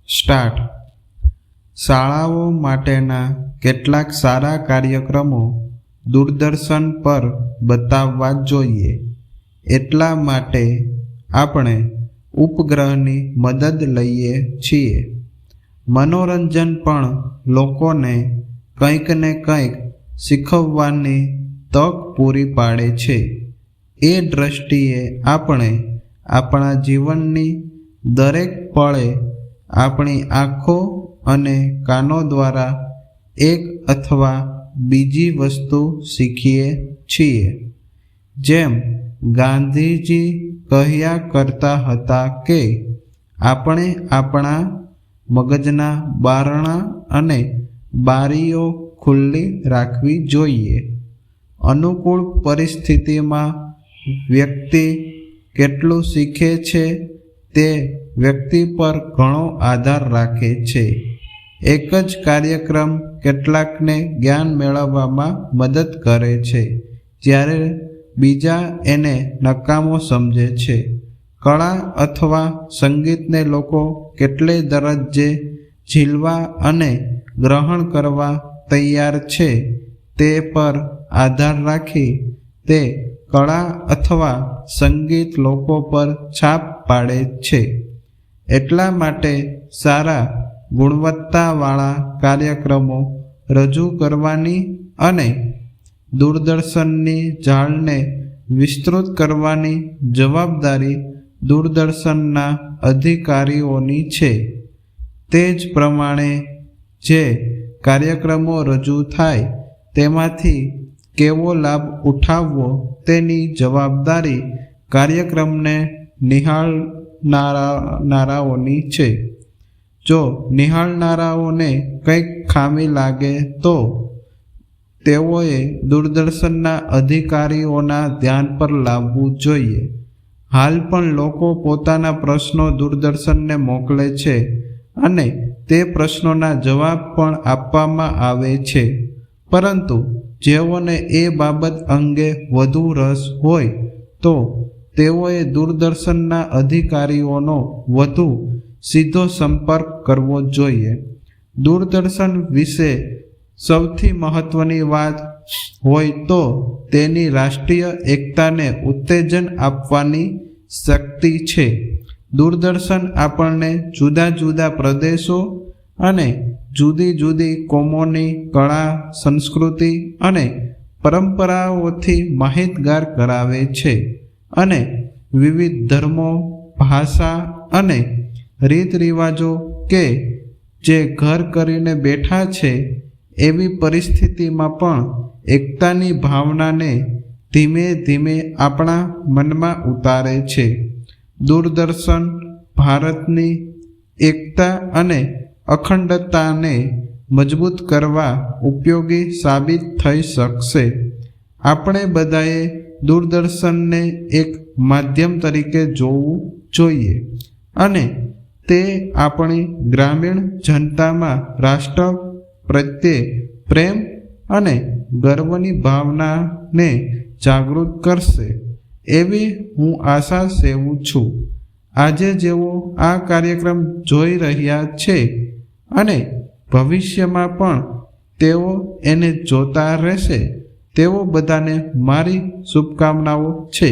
Start. શાળાઓ માટેના કેટલાક સારા કાર્યક્રમો દૂરદર્શન પર બતાવવા જોઈએ. એટલા માટે આપણે ઉપગ્રહની મદદ લઈએ છીએ. મનોરંજન પણ લોકોને કંઈક ને કંઈક શીખવવાની તક પૂરી પાડે છે. એ દૃષ્ટિએ આપણે આપણા જીવનની દરેક પળે આપણી આંખો અને કાનો દ્વારા એક અથવા બીજી વસ્તુ શીખીએ છીએ. જેમ ગાંધીજી કહ્યા કરતા હતા કે આપણે આપણા મગજના બારણા અને બારીઓ ખુલ્લી રાખવી જોઈએ. અનુકૂળ પરિસ્થિતિમાં વ્યક્તિ કેટલું શીખે છે તે વ્યક્તિ પર ઘણો આધાર રાખે છે. એક જ કાર્યક્રમ કેટલાકને જ્ઞાન મેળવવામાં મદદ કરે છે, જ્યારે બીજા એને નકામો સમજે છે. કળા અથવા સંગીતને લોકો કેટલે દરજ્જે ઝીલવા અને ગ્રહણ કરવા તૈયાર છે તે પર આધાર રાખી તે કળા અથવા સંગીત લોકો પર છાપ પાડે છે. એટલા માટે સારા ગુણવત્તાવાળા કાર્યક્રમો રજૂ કરવાની અને દૂરદર્શનની જાળને વિસ્તૃત કરવાની જવાબદારી દૂરદર્શનના અધિકારીઓની છે. તે જ પ્રમાણે જે કાર્યક્રમો રજૂ થાય તેમાંથી કેવો લાભ ઉઠાવવો તેની જવાબદારી કાર્યક્રમને નિહાળનારાઓની છે. જો નિહાળનારાઓને કંઈક ખામી લાગે તો તેઓએ દૂરદર્શનના અધિકારીઓના ધ્યાન પર લાવવું જોઈએ. હાલ પણ લોકો પોતાના પ્રશ્નો દૂરદર્શનને મોકલે છે અને તે પ્રશ્નોના જવાબ પણ આપવામાં આવે છે. પરંતુ જેઓને એ બાબત અંગે વધુ રસ હોય તો તેઓએ દૂરદર્શનના અધિકારીઓનો વધુ સીધો સંપર્ક કરવો જોઈએ. દૂરદર્શન વિશે સૌથી મહત્વની વાત હોય તો તેની રાષ્ટ્રીય એકતાને ઉત્તેજન આપવાની શક્તિ છે. દૂરદર્શન આપણને જુદા જુદા પ્રદેશો અને જુદી જુદી કોમોની કળા, સંસ્કૃતિ અને પરંપરાઓથી માહિતગાર કરાવે છે અને વિવિધ ધર્મો, ભાષા અને રીત રિવાજો કે જે ઘર કરીને બેઠા છે એવી પરિસ્થિતિમાં પણ એકતાની ભાવનાને ધીમે ધીમે આપણા મનમાં ઉતારે છે. દૂરદર્શન ભારતની એકતા અને અખંડતાને મજબૂત કરવા ઉપયોગી સાબિત થઈ શકશે. આપણે બધાએ દૂરદર્શનને એક માધ્યમ તરીકે જોવું જોઈએ અને તે આપણી ગ્રામીણ જનતામાં રાષ્ટ્ર પ્રત્યે પ્રેમ અને ગર્વની ભાવનાને જાગૃત કરશે એવી હું આશા સેવું છું. આજે જેઓ આ કાર્યક્રમ જોઈ રહ્યા છે અને ભવિષ્યમાં પણ તેઓ એને જોતા રહેશે તેઓ બધાને મારી શુભકામનાઓ છે.